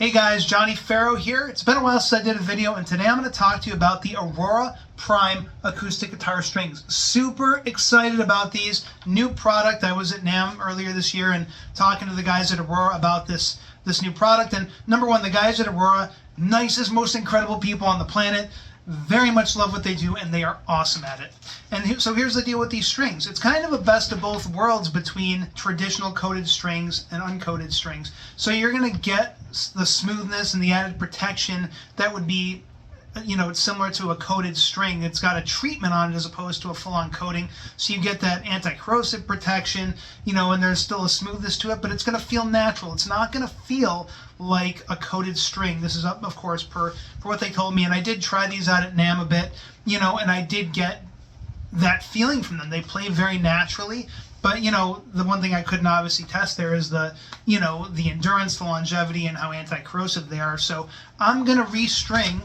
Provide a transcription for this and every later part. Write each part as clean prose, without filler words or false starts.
Hey guys, Johnnie Ferro here. It's been a while since I did a video, and today I'm going to talk to you about the Aurora Prime acoustic guitar strings. Super excited about these. New product. I was at NAMM earlier this year and talking to the guys at Aurora about this new product. And number one, the guys at Aurora, nicest, most incredible people on the planet. Very much love what they do, and they are awesome at it. And so here's the deal with these strings. It's kind of a best of both worlds between traditional coated strings and uncoated strings. So you're going to get the smoothness and the added protection that would be, it's similar to a coated string. It's got a treatment on it as opposed to a full-on coating. So you get that anti-corrosive protection, and there's still a smoothness to it, but it's going to feel natural. It's not going to feel like a coated string. This is up, of course, for what they told me. And I did try these out at NAMM a bit, and I did get that feeling from them. They play very naturally. But, the one thing I couldn't obviously test there is the endurance, the longevity, and how anti-corrosive they are. So I'm going to restring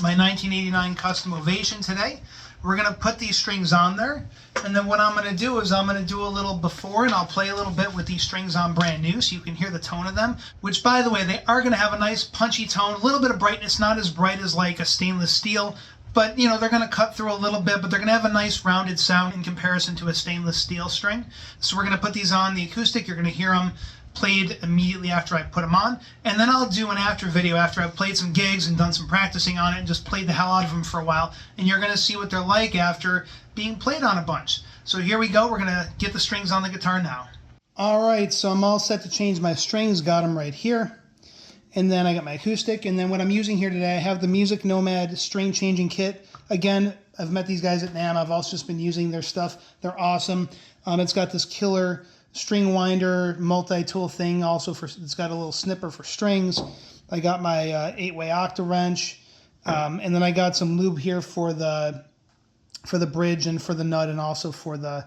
my 1989 Custom Ovation today. We're going to put these strings on there, and then what I'm going to do is I'm going to do a little before, and I'll play a little bit with these strings on brand new so you can hear the tone of them, which, by the way, they are going to have a nice punchy tone, a little bit of brightness, not as bright as like a stainless steel, but they're going to cut through a little bit, but they're going to have a nice rounded sound in comparison to a stainless steel string. So we're going to put these on the acoustic. You're going to hear them played immediately after I put them on, and then I'll do an after video after I've played some gigs and done some practicing on it and just played the hell out of them for a while, and you're going to see what they're like after being played on a bunch. So here we go. We're going to get the strings on the guitar now. Alright, so I'm all set to change my strings. Got them right here, and then I got my acoustic, and then what I'm using here today, I have the Music Nomad string changing kit. Again, I've met these guys at NAMM. I've also just been using their stuff. They're awesome. It's got this killer string winder multi-tool thing. Also, it's got a little snipper for strings. I got my 8-way octa wrench, and then I got some lube here for the bridge and for the nut, and also for the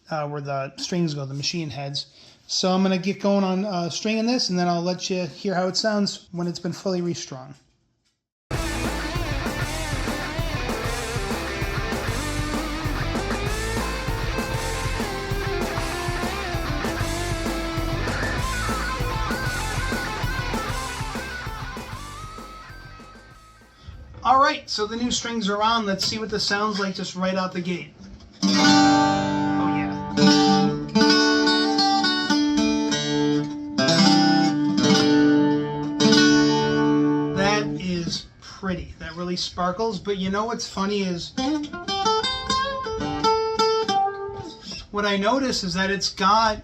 where the strings go, the machine heads. So I'm gonna get going on stringing this, and then I'll let you hear how it sounds when it's been fully restrung. Alright, so the new strings are on. Let's see what this sounds like just right out the gate. Oh yeah. That is pretty. That really sparkles, but what's funny is what I notice is that it's got,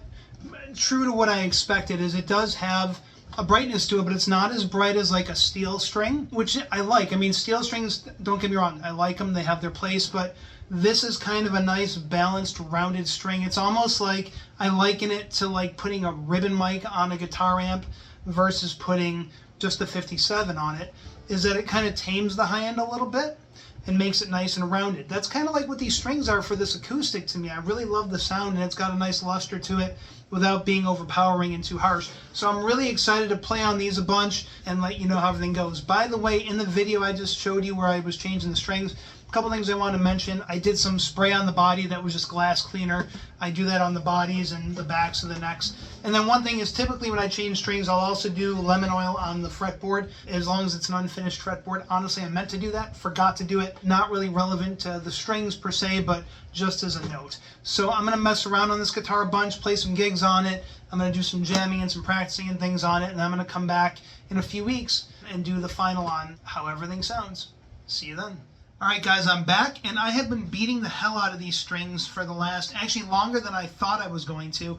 true to what I expected, is it does have a brightness to it, but it's not as bright as like a steel string, which I like. I mean, steel strings, don't get me wrong, I like them, they have their place, but this is kind of a nice balanced rounded string. It's almost like I liken it to like putting a ribbon mic on a guitar amp versus putting just the 57 on it, is that it kind of tames the high end a little bit and makes it nice and rounded. That's kind of like what these strings are for this acoustic to me. I really love the sound, and it's got a nice luster to it without being overpowering and too harsh. So I'm really excited to play on these a bunch and let you know how everything goes. By the way, in the video I just showed you where I was changing the strings, a couple things I want to mention. I did some spray on the body that was just glass cleaner. I do that on the bodies and the backs of the necks. And then one thing is, typically when I change strings, I'll also do lemon oil on the fretboard, as long as it's an unfinished fretboard. Honestly, I meant to do that, forgot to do it. Not really relevant to the strings per se, but just as a note. So I'm going to mess around on this guitar a bunch, play some gigs on it. I'm going to do some jamming and some practicing and things on it, and I'm going to come back in a few weeks and do the final on how everything sounds. See you then. Alright guys, I'm back, and I have been beating the hell out of these strings for the last, actually longer than I thought I was going to.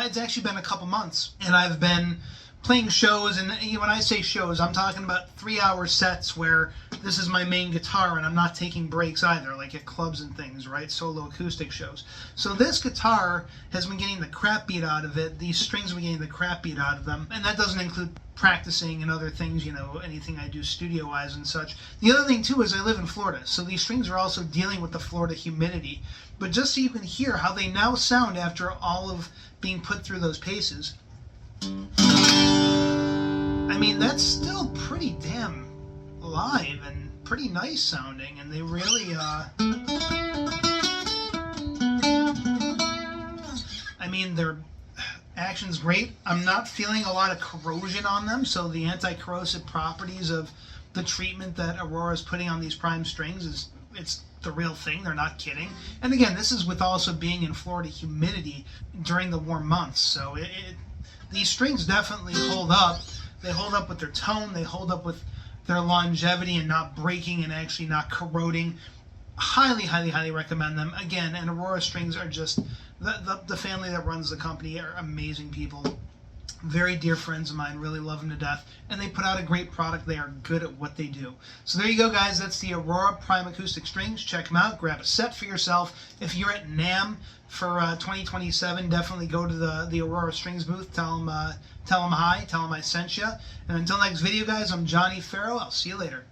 It's actually been a couple months, and I've been playing shows, and when I say shows, I'm talking about 3-hour sets where this is my main guitar and I'm not taking breaks either, like at clubs and things, right? Solo acoustic shows. So this guitar has been getting the crap beat out of it. These strings have been getting the crap beat out of them, and that doesn't include practicing and other things, anything I do studio-wise and such. The other thing, too, is I live in Florida, so these strings are also dealing with the Florida humidity. But just so you can hear how they now sound after all of being put through those paces, I mean, that's still pretty damn live and pretty nice sounding, and they really, I mean, Action's great. I'm not feeling a lot of corrosion on them, so the anti-corrosive properties of the treatment that Aurora is putting on these prime strings it's the real thing. They're not kidding. And again, this is with also being in Florida humidity during the warm months, so these strings definitely hold up. They hold up with their tone. They hold up with their longevity and not breaking and actually not corroding. Highly, highly, highly recommend them. Again, and Aurora strings are just, the family that runs the company are amazing people. Very dear friends of mine, really love them to death, and they put out a great product. They are good at what they do. So there you go, guys. That's the Aurora Prime Acoustic Strings. Check them out. Grab a set for yourself. If you're at NAMM for 2027, definitely go to the Aurora Strings booth. Tell them hi. Tell them I sent you. And until next video, guys, I'm Johnnie Ferro. I'll see you later.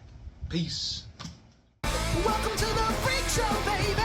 Peace. Welcome to the freak show, baby.